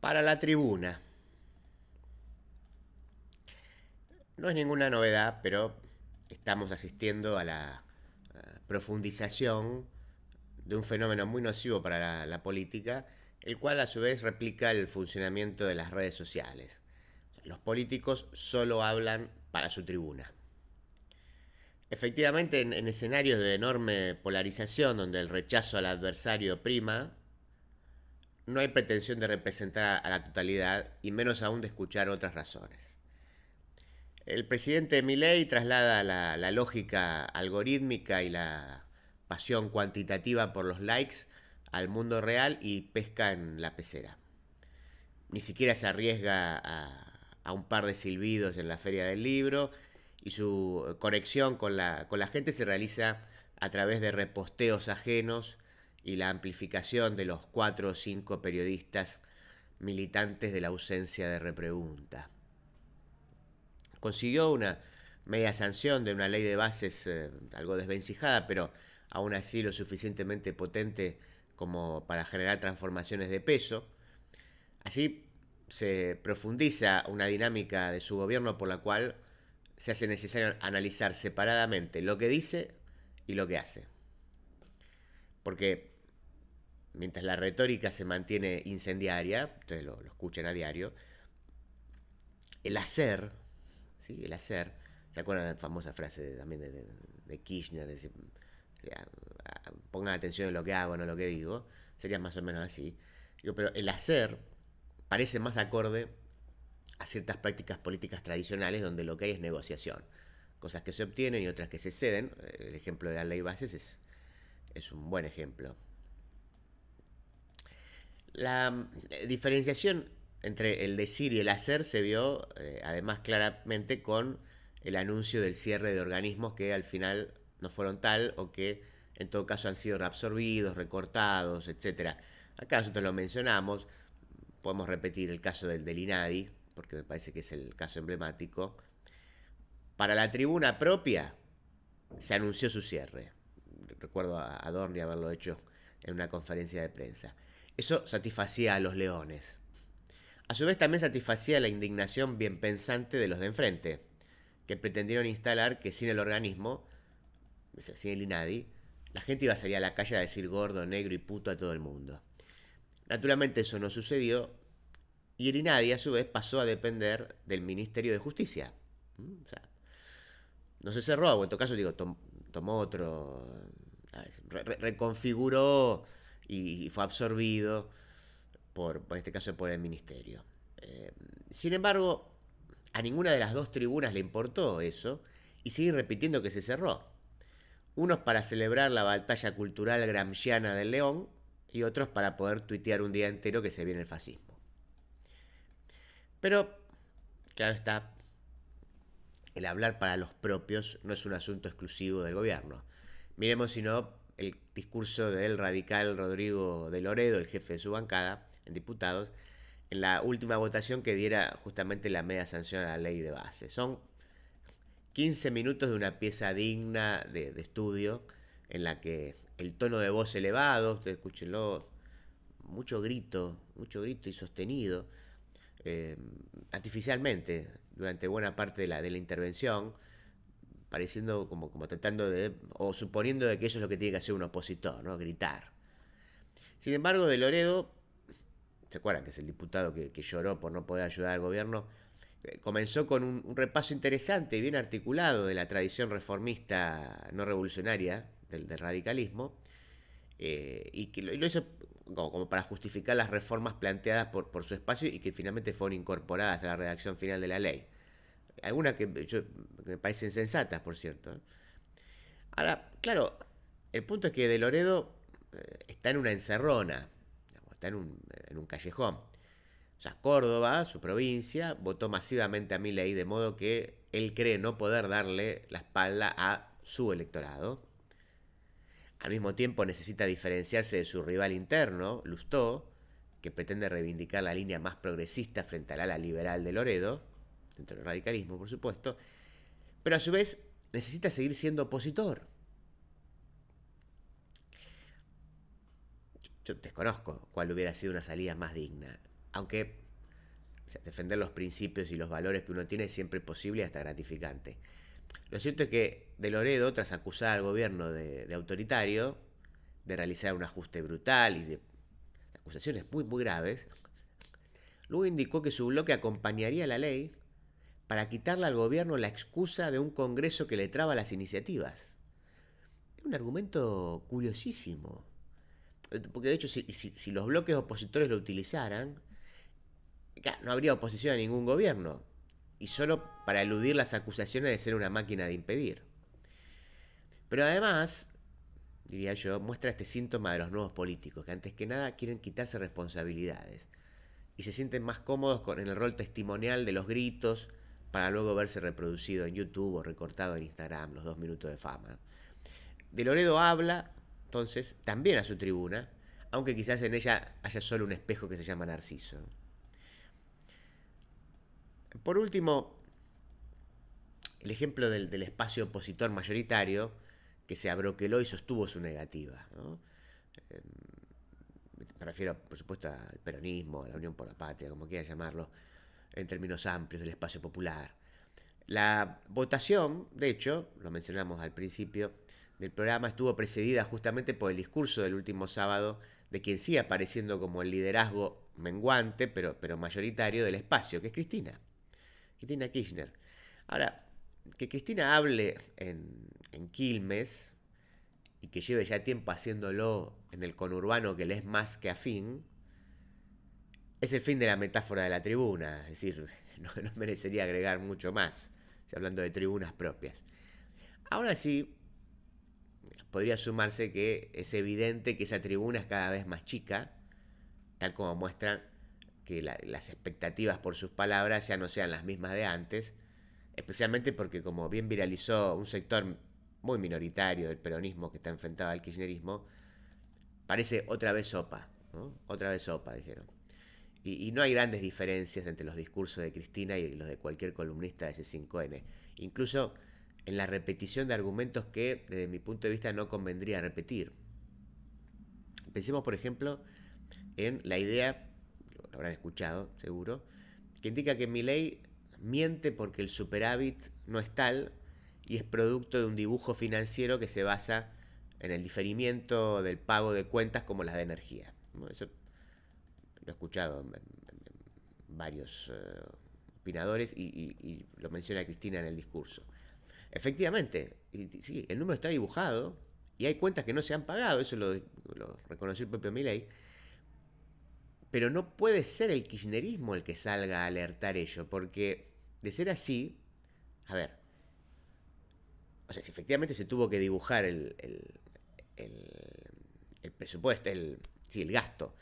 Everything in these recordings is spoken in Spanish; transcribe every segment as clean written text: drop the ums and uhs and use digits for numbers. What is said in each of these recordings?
Para la tribuna. No es ninguna novedad, pero estamos asistiendo a la profundización de un fenómeno muy nocivo para la política, el cual a su vez replica el funcionamiento de las redes sociales. Los políticos solo hablan para su tribuna. Efectivamente, en escenarios de enorme polarización, donde el rechazo al adversario prima, no hay pretensión de representar a la totalidad y menos aún de escuchar otras razones. El presidente Milei traslada la lógica algorítmica y la pasión cuantitativa por los likes al mundo real y pesca en la pecera. Ni siquiera se arriesga a un par de silbidos en la feria del libro y su conexión con la gente se realiza a través de reposteos ajenos y la amplificación de los 4 o 5 periodistas militantes de la ausencia de repregunta. Consiguió una media sanción de una ley de bases algo desvencijada, pero aún así lo suficientemente potente como para generar transformaciones de peso. Así se profundiza una dinámica de su gobierno por la cual se hace necesario analizar separadamente lo que dice y lo que hace. Porque mientras la retórica se mantiene incendiaria, ustedes lo escuchan a diario, el hacer, ¿sí? El hacer, ¿se acuerdan de la famosa frase también de Kirchner? De decir, pongan atención en lo que hago, no lo que digo. Sería más o menos así. Digo, pero el hacer parece más acorde a ciertas prácticas políticas tradicionales donde lo que hay es negociación. Cosas que se obtienen y otras que se ceden. El ejemplo de la ley bases es un buen ejemplo. La diferenciación entre el decir y el hacer se vio además claramente con el anuncio del cierre de organismos que al final no fueron tal o que en todo caso han sido reabsorbidos, recortados, etcétera. Acá nosotros lo mencionamos, podemos repetir el caso del INADI, porque me parece que es el caso emblemático. Para la tribuna propia se anunció su cierre. Recuerdo a Dorni haberlo hecho en una conferencia de prensa. Eso satisfacía a los leones. A su vez también satisfacía la indignación bien pensante de los de enfrente, que pretendieron instalar que sin el organismo, sin el INADI, la gente iba a salir a la calle a decir gordo, negro y puto a todo el mundo. Naturalmente eso no sucedió y el INADI a su vez pasó a depender del Ministerio de Justicia. O sea, no se cerró, o en todo caso digo, tomó otro, reconfiguró y fue absorbido por este caso por el ministerio. Sin embargo, a ninguna de las dos tribunas le importó eso y siguen repitiendo que se cerró. Unos para celebrar la batalla cultural gramsciana del León y otros para poder tuitear un día entero que se viene el fascismo. Pero, claro está, el hablar para los propios no es un asunto exclusivo del gobierno. Miremos si no el discurso del radical Rodrigo de Loredo, el jefe de su bancada en diputados, en la última votación que diera justamente la media sanción a la ley de base. Son 15 minutos de una pieza digna de estudio en la que el tono de voz elevado, ustedes escúchenlo, mucho grito y sostenido, eh, artificialmente durante buena parte de la intervención, pareciendo como tratando de, o suponiendo de que eso es lo que tiene que hacer un opositor, ¿no? Gritar. Sin embargo, de Loredo, ¿se acuerdan que es el diputado que lloró por no poder ayudar al gobierno? Comenzó con un repaso interesante y bien articulado de la tradición reformista no revolucionaria del radicalismo, y que lo hizo como para justificar las reformas planteadas por su espacio y que finalmente fueron incorporadas a la redacción final de la ley. Algunas que me parecen sensatas, por cierto. Ahora, claro, el punto es que De Loredo está en una encerrona, digamos, está en un callejón. O sea, Córdoba, su provincia, votó masivamente a Milei de modo que él cree no poder darle la espalda a su electorado. Al mismo tiempo necesita diferenciarse de su rival interno, Lustó, que pretende reivindicar la línea más progresista frente al ala liberal de Loredo, dentro del radicalismo por supuesto, pero a su vez necesita seguir siendo opositor. Yo desconozco cuál hubiera sido una salida más digna. aunque o sea, defender los principios y los valores que uno tiene es siempre posible y hasta gratificante. Lo cierto es que De Loredo, tras acusar al gobierno de autoritario, de realizar un ajuste brutal y de acusaciones muy, muy graves, luego indicó que su bloque acompañaría la ley para quitarle al gobierno la excusa de un Congreso que le traba las iniciativas. Es un argumento curiosísimo. Porque de hecho, si los bloques opositores lo utilizaran, no habría oposición a ningún gobierno. Y solo para eludir las acusaciones de ser una máquina de impedir. Pero además, diría yo, muestra este síntoma de los nuevos políticos, que antes que nada quieren quitarse responsabilidades. Y se sienten más cómodos en el rol testimonial de los gritos, para luego verse reproducido en YouTube o recortado en Instagram, los 2 minutos de fama. De Loredo habla, entonces, también a su tribuna, aunque quizás en ella haya solo un espejo que se llama Narciso. Por último, el ejemplo del espacio opositor mayoritario, que se abroqueló y sostuvo su negativa, ¿no? Me refiero, por supuesto, al peronismo, a la Unión por la Patria, como quieran llamarlo, en términos amplios del espacio popular. La votación, de hecho, lo mencionamos al principio del programa, estuvo precedida justamente por el discurso del último sábado de quien sigue apareciendo como el liderazgo menguante, pero mayoritario del espacio, que es Cristina Kirchner. Ahora, que Cristina hable en Quilmes y que lleve ya tiempo haciéndolo en el conurbano que le es más que afín, es el fin de la metáfora de la tribuna, es decir, no merecería agregar mucho más, hablando de tribunas propias. Ahora sí, podría sumarse que es evidente que esa tribuna es cada vez más chica, tal como muestran que las expectativas por sus palabras ya no sean las mismas de antes, especialmente porque, como bien viralizó un sector muy minoritario del peronismo que está enfrentado al kirchnerismo, parece otra vez sopa, ¿no? Otra vez sopa, dijeron. Y no hay grandes diferencias entre los discursos de Cristina y los de cualquier columnista de C5N. Incluso en la repetición de argumentos que, desde mi punto de vista, no convendría repetir. Pensemos, por ejemplo, en la idea, lo habrán escuchado, seguro, que indica que Milei miente porque el superávit no es tal y es producto de un dibujo financiero que se basa en el diferimiento del pago de cuentas como las de energía. Eso lo he escuchado en varios opinadores y lo menciona Cristina en el discurso. Efectivamente, sí, el número está dibujado y hay cuentas que no se han pagado, eso lo reconoció el propio Milei, pero no puede ser el kirchnerismo el que salga a alertar ello, porque de ser así, a ver, o sea, si efectivamente se tuvo que dibujar el presupuesto, el gasto,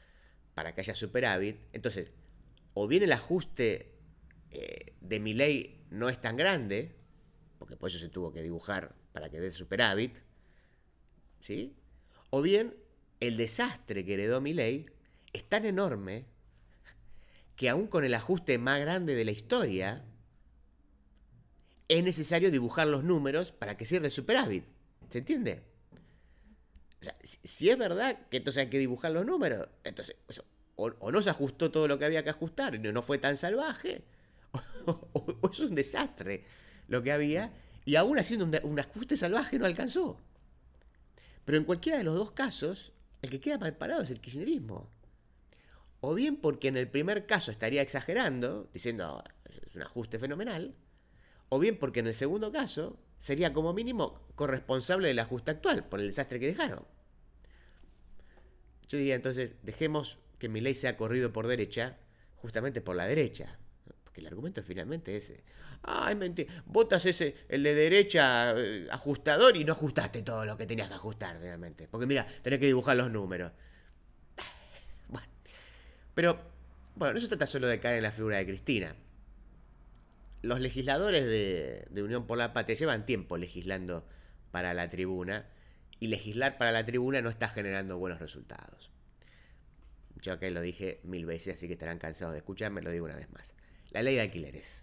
para que haya superávit, entonces, o bien el ajuste de Milei no es tan grande, porque por eso se tuvo que dibujar para que dé superávit, ¿sí? O bien el desastre que heredó Milei es tan enorme que aún con el ajuste más grande de la historia, es necesario dibujar los números para que cierre el superávit. ¿Se entiende? O sea, si es verdad que entonces hay que dibujar los números, entonces o no se ajustó todo lo que había que ajustar, no fue tan salvaje, o es un desastre lo que había, y aún haciendo un ajuste salvaje no alcanzó. Pero en cualquiera de los dos casos, el que queda mal parado es el kirchnerismo. O bien porque en el primer caso estaría exagerando, diciendo es un ajuste fenomenal, o bien porque en el segundo caso sería como mínimo corresponsable del ajuste actual por el desastre que dejaron. Yo diría entonces, dejemos que Milei sea corrido por derecha, justamente por la derecha. Porque el argumento finalmente es, ay, mentira, votas el de derecha ajustador y no ajustaste todo lo que tenías que ajustar realmente. Porque mira, tenés que dibujar los números. Bueno, pero, bueno, no se trata solo de caer en la figura de Cristina. Los legisladores de Unión por la Patria llevan tiempo legislando para la tribuna, y legislar para la tribuna no está generando buenos resultados. Yo acá lo dije 1000 veces, así que estarán cansados de escucharme, lo digo una vez más. La ley de alquileres.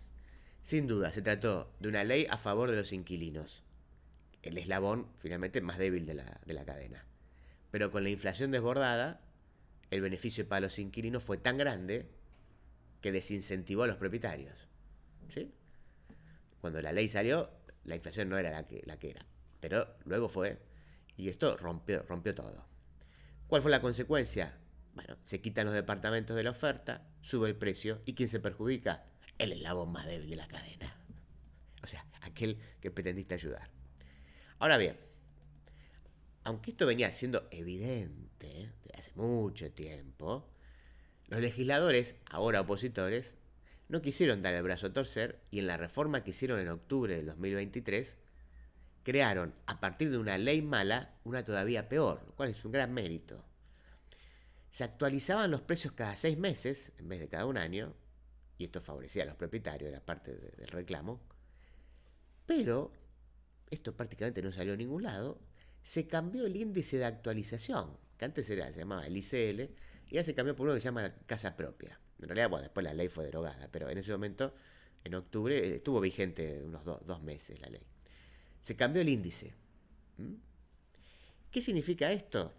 Sin duda, se trató de una ley a favor de los inquilinos, el eslabón finalmente más débil de la cadena. Pero con la inflación desbordada, el beneficio para los inquilinos fue tan grande que desincentivó a los propietarios. ¿Sí? Cuando la ley salió, la inflación no era la que era. Pero luego fue, y esto rompió todo. ¿Cuál fue la consecuencia? Bueno, se quitan los departamentos de la oferta, sube el precio, ¿y quién se perjudica? El eslabón más débil de la cadena. O sea, aquel que pretendiste ayudar. Ahora bien, aunque esto venía siendo evidente desde hace mucho tiempo, los legisladores, ahora opositores, no quisieron dar el brazo a torcer y en la reforma que hicieron en octubre del 2023, crearon, a partir de una ley mala, una todavía peor, lo cual es un gran mérito. Se actualizaban los precios cada 6 meses, en vez de cada un año, y esto favorecía a los propietarios, era parte del reclamo, pero esto prácticamente no salió a ningún lado, se cambió el índice de actualización, que antes se llamaba el ICL, y ahora se cambió por uno que se llama casa propia. En realidad, bueno, después la ley fue derogada, pero en ese momento, en octubre, estuvo vigente unos 2 meses la ley. Se cambió el índice. ¿Mm? ¿Qué significa esto?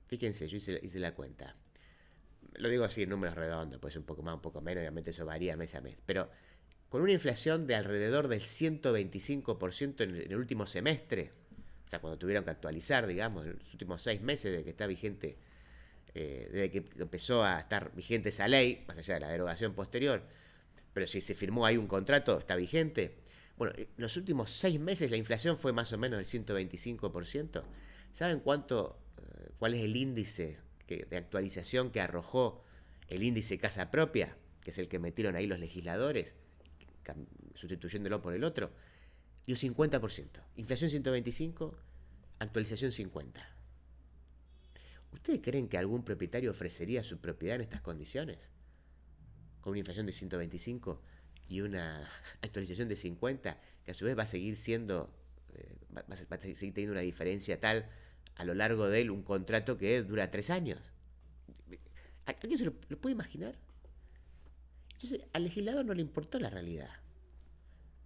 Fíjense, yo hice la cuenta. Lo digo así en números redondos, pues un poco más, un poco menos, obviamente eso varía mes a mes. Pero con una inflación de alrededor del 125% en el último semestre, o sea, cuando tuvieron que actualizar, digamos, en los últimos 6 meses de que está vigente, desde que empezó a estar vigente esa ley, más allá de la derogación posterior, pero si se firmó ahí un contrato, está vigente. Bueno, en los últimos 6 meses la inflación fue más o menos del 125%. ¿Saben cuál es el índice de actualización que arrojó el índice casa propia, que es el que metieron ahí los legisladores, sustituyéndolo por el otro? Dio 50%. Inflación 125, actualización 50. ¿Ustedes creen que algún propietario ofrecería su propiedad en estas condiciones? Con una inflación de 125 y una actualización de 50, que a su vez va a seguir siendo, va a seguir teniendo una diferencia tal a lo largo de él, un contrato que dura 3 años. ¿Alguien se lo puede imaginar? Entonces, al legislador no le importó la realidad.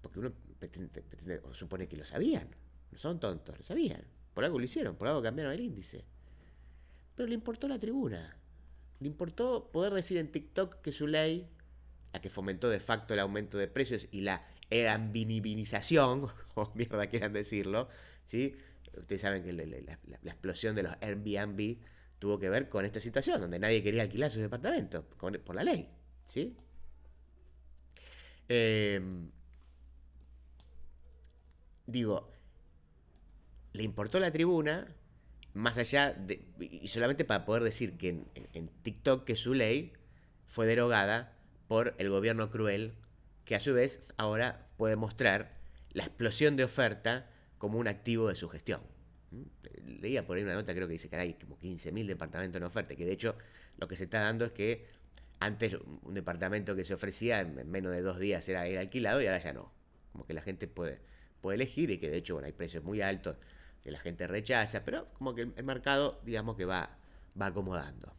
Porque uno pretende o supone que lo sabían. No son tontos, lo sabían. Por algo lo hicieron, por algo cambiaron el índice. Pero le importó la tribuna. Le importó poder decir en TikTok que su ley, la que fomentó de facto el aumento de precios y la airbnbización, o mierda quieran decirlo, ¿sí? Ustedes saben que la explosión de los Airbnb tuvo que ver con esta situación, donde nadie quería alquilar sus departamentos, por la ley, ¿sí? Digo, le importó la tribuna, más allá de, y solamente para poder decir que en TikTok que su ley fue derogada por el gobierno cruel, que a su vez ahora puede mostrar la explosión de oferta como un activo de su gestión. Leía por ahí una nota, creo que dice que hay como 15.000 departamentos en oferta, que de hecho lo que se está dando es que antes un departamento que se ofrecía en menos de 2 días era alquilado y ahora ya no. Como que la gente puede elegir y que de hecho, bueno, hay precios muy altos que la gente rechaza, pero como que el mercado, digamos que va acomodando.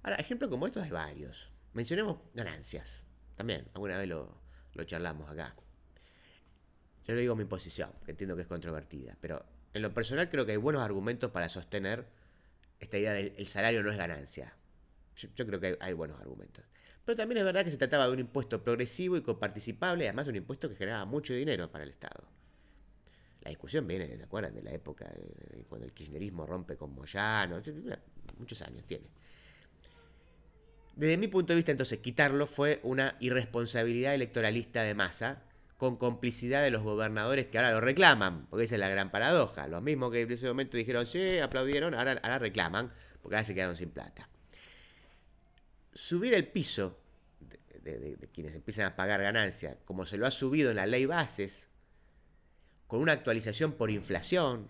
Ahora, ejemplos como estos hay varios. Mencionemos ganancias. También, alguna vez lo charlamos acá. Yo le digo mi posición, que entiendo que es controvertida, pero en lo personal creo que hay buenos argumentos para sostener esta idea del el salario no es ganancia. Yo creo que hay buenos argumentos. Pero también es verdad que se trataba de un impuesto progresivo y coparticipable, además de un impuesto que generaba mucho dinero para el Estado. La discusión viene, ¿se acuerdan? De la época de cuando el kirchnerismo rompe con Moyano, muchos años tiene. Desde mi punto de vista, entonces, quitarlo fue una irresponsabilidad electoralista de masa, con complicidad de los gobernadores que ahora lo reclaman, porque esa es la gran paradoja. Los mismos que en ese momento dijeron, sí, aplaudieron, ahora reclaman, porque ahora se quedaron sin plata. Subir el piso de quienes empiezan a pagar ganancias, como se lo ha subido en la ley bases, con una actualización por inflación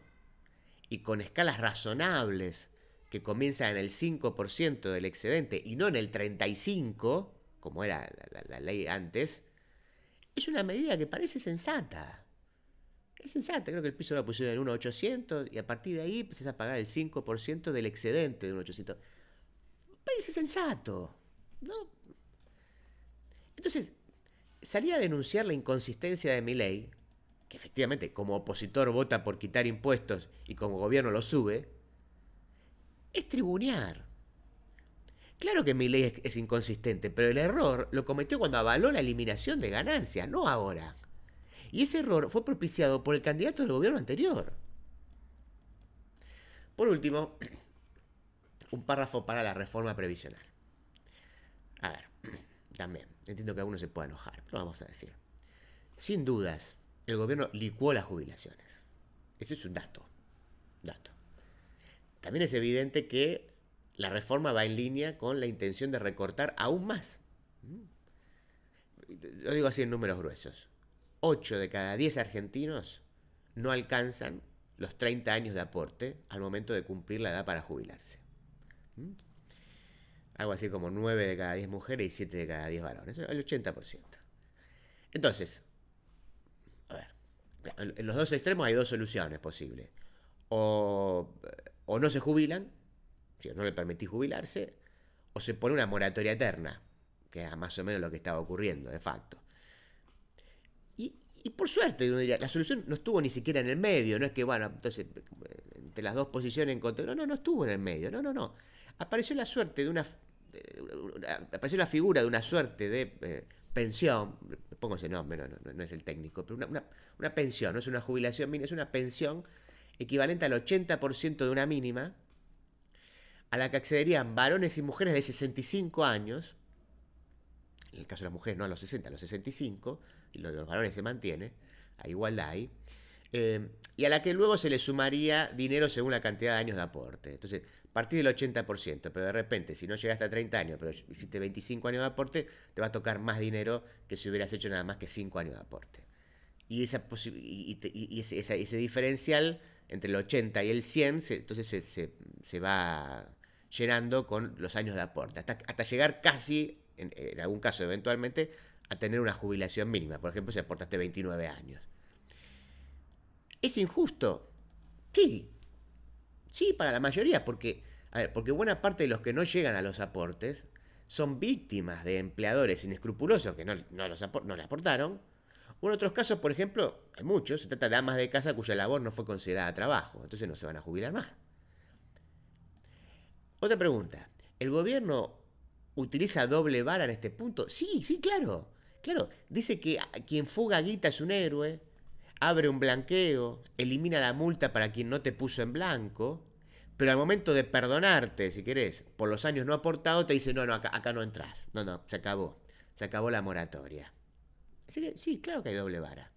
y con escalas razonables que comienzan en el 5% del excedente y no en el 35%, como era la ley antes, es una medida que parece sensata. Es sensata, creo que el piso lo pusieron en 1.800 y a partir de ahí empezás a pagar el 5% del excedente de 1.800. Parece sensato, ¿no? Entonces, salí a denunciar la inconsistencia de mi ley, que efectivamente como opositor vota por quitar impuestos y como gobierno lo sube, es tribunear. Claro que Milei es inconsistente, pero el error lo cometió cuando avaló la eliminación de ganancias, no ahora. Y ese error fue propiciado por el candidato del gobierno anterior. Por último, un párrafo para la reforma previsional. A ver, también, entiendo que algunos se pueda enojar, pero vamos a decir. Sin dudas, el gobierno licuó las jubilaciones. Eso es un dato. También es evidente que la reforma va en línea con la intención de recortar aún más. Lo digo así en números gruesos. 8 de cada 10 argentinos no alcanzan los 30 años de aporte al momento de cumplir la edad para jubilarse. Algo así como 9 de cada 10 mujeres y 7 de cada 10 varones. El 80%. Entonces, a ver, en los dos extremos hay dos soluciones posibles. O no se jubilan, si no le permitís jubilarse, o se pone una moratoria eterna, que es más o menos lo que estaba ocurriendo de facto. Y por suerte, uno diría, la solución no estuvo ni siquiera en el medio, no es que, bueno, entonces, entre las dos posiciones encontré, no esto en el medio, no. Apareció la suerte de apareció la figura de una suerte de pensión, pongo ese nombre, no es el técnico, pero una pensión, no es una jubilación mínima, es una pensión equivalente al 80% de una mínima, a la que accederían varones y mujeres de 65 años, en el caso de las mujeres no a los 60, a los 65, y los varones se mantiene, a igualdad ahí, y a la que luego se le sumaría dinero según la cantidad de años de aporte. Entonces, partís del 80%, pero de repente, si no llegaste a 30 años, pero hiciste 25 años de aporte, te va a tocar más dinero que si hubieras hecho nada más que 5 años de aporte. Y ese diferencial entre el 80 y el 100, entonces se va llenando con los años de aporte, hasta llegar casi, en algún caso eventualmente, a tener una jubilación mínima. Por ejemplo, si aportaste 29 años. ¿Es injusto? Sí. Sí, para la mayoría, porque buena parte de los que no llegan a los aportes son víctimas de empleadores inescrupulosos que no le aportaron. O en otros casos, por ejemplo, hay muchos, se trata de amas de casa cuya labor no fue considerada trabajo, entonces no se van a jubilar más. Otra pregunta, ¿el gobierno utiliza doble vara en este punto? Sí, claro. Dice que quien fuga guita es un héroe, abre un blanqueo, elimina la multa para quien no te puso en blanco, pero al momento de perdonarte, si querés, por los años no aportados, te dice, no, acá no entras. No, se acabó la moratoria. Así que sí, claro que hay doble vara.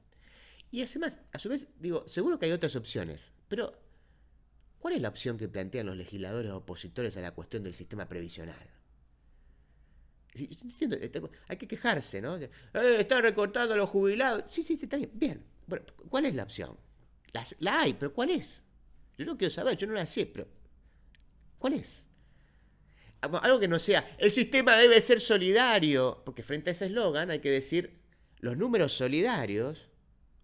Y además, a su vez, digo, seguro que hay otras opciones, pero ¿cuál es la opción que plantean los legisladores opositores a la cuestión del sistema previsional? Entiendo, hay que quejarse, ¿no? Están recortando a los jubilados. Sí, está bien. Bien. Bueno, ¿cuál es la opción? La hay, pero ¿cuál es? Yo no quiero saber, yo no la sé, pero ¿cuál es? Algo que no sea, el sistema debe ser solidario, porque frente a ese eslogan hay que decir, los números solidarios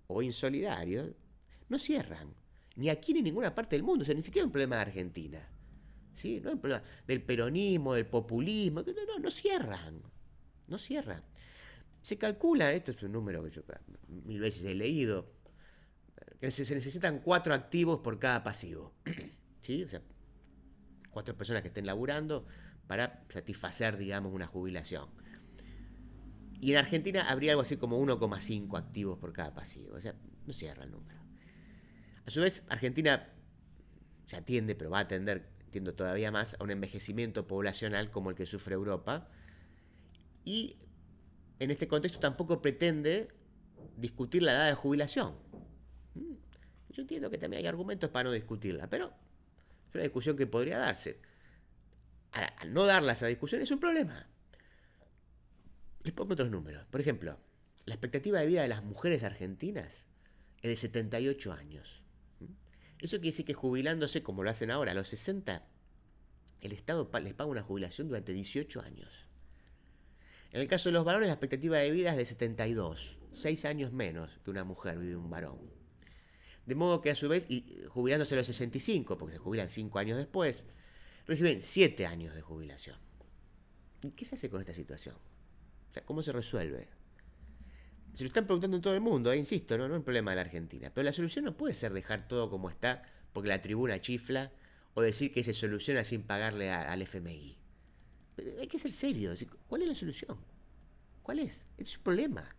o insolidarios no cierran, ni aquí ni en ninguna parte del mundo, o sea, ni siquiera es un problema de Argentina. ¿Sí? No es un problema del peronismo, del populismo, no cierran. Se calcula, esto es un número que yo 1000 veces he leído, que se necesitan 4 activos por cada pasivo. ¿Sí? O sea, 4 personas que estén laburando para satisfacer, digamos, una jubilación. Y en Argentina habría algo así como 1,5 activos por cada pasivo. O sea, no cierra el número. A su vez, Argentina se atiende, pero va a atender, entiendo todavía más, a un envejecimiento poblacional como el que sufre Europa. Y en este contexto tampoco pretende discutir la edad de jubilación. Yo entiendo que también hay argumentos para no discutirla, pero es una discusión que podría darse. Ahora, al no darla esa discusión es un problema. Les pongo otros números. Por ejemplo, la expectativa de vida de las mujeres argentinas es de 78 años. Eso quiere decir que jubilándose, como lo hacen ahora, a los 60, el Estado les paga una jubilación durante 18 años. En el caso de los varones, la expectativa de vida es de 72, 6 años menos que una mujer vive un varón. De modo que a su vez, y jubilándose a los 65, porque se jubilan 5 años después, reciben 7 años de jubilación. ¿Y qué se hace con esta situación? O sea, ¿cómo se resuelve? Se lo están preguntando en todo el mundo, insisto, no es un problema de la Argentina. Pero la solución no puede ser dejar todo como está porque la tribuna chifla o decir que se soluciona sin pagarle al FMI. Hay que ser serio. ¿Cuál es la solución? ¿Cuál es? Este es un problema.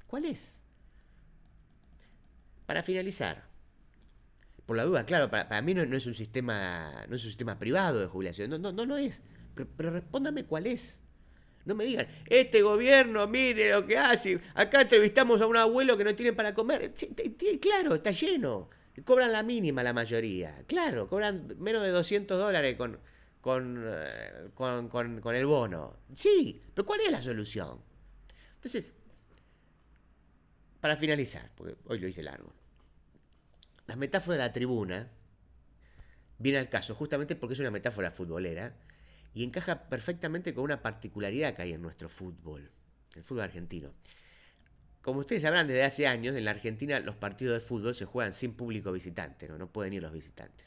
¿Cuál es? Para finalizar, por la duda, claro, para mí no es un sistema, no es un sistema privado de jubilación. No es. Pero respóndame cuál es. No me digan, este gobierno, mire lo que hace. Acá entrevistamos a un abuelo que no tiene para comer. Sí, claro, está lleno. Cobran la mínima la mayoría. Claro, cobran menos de $200 con el bono. Sí, pero ¿cuál es la solución? Entonces, para finalizar, porque hoy lo hice largo, la metáfora de la tribuna viene al caso justamente porque es una metáfora futbolera y encaja perfectamente con una particularidad que hay en nuestro fútbol, el fútbol argentino. Como ustedes sabrán, desde hace años en la Argentina los partidos de fútbol se juegan sin público visitante, no pueden ir los visitantes.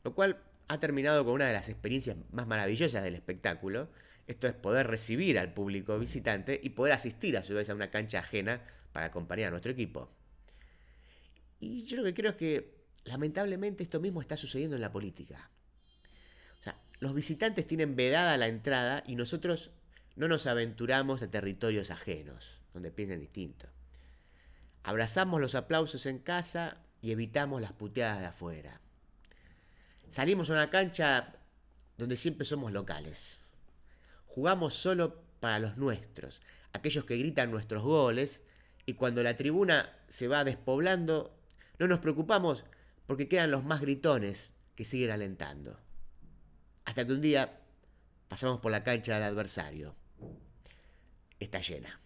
Lo cual ha terminado con una de las experiencias más maravillosas del espectáculo. Esto es poder recibir al público visitante y poder asistir a su vez a una cancha ajena para acompañar a nuestro equipo. Y yo lo que creo es que lamentablemente esto mismo está sucediendo en la política. O sea, los visitantes tienen vedada la entrada y nosotros no nos aventuramos a territorios ajenos, donde piensen distinto. Abrazamos los aplausos en casa y evitamos las puteadas de afuera. Salimos a una cancha donde siempre somos locales. Jugamos solo para los nuestros, aquellos que gritan nuestros goles, y cuando la tribuna se va despoblando, no nos preocupamos porque quedan los más gritones que siguen alentando. Hasta que un día pasamos por la cancha del adversario. Está llena.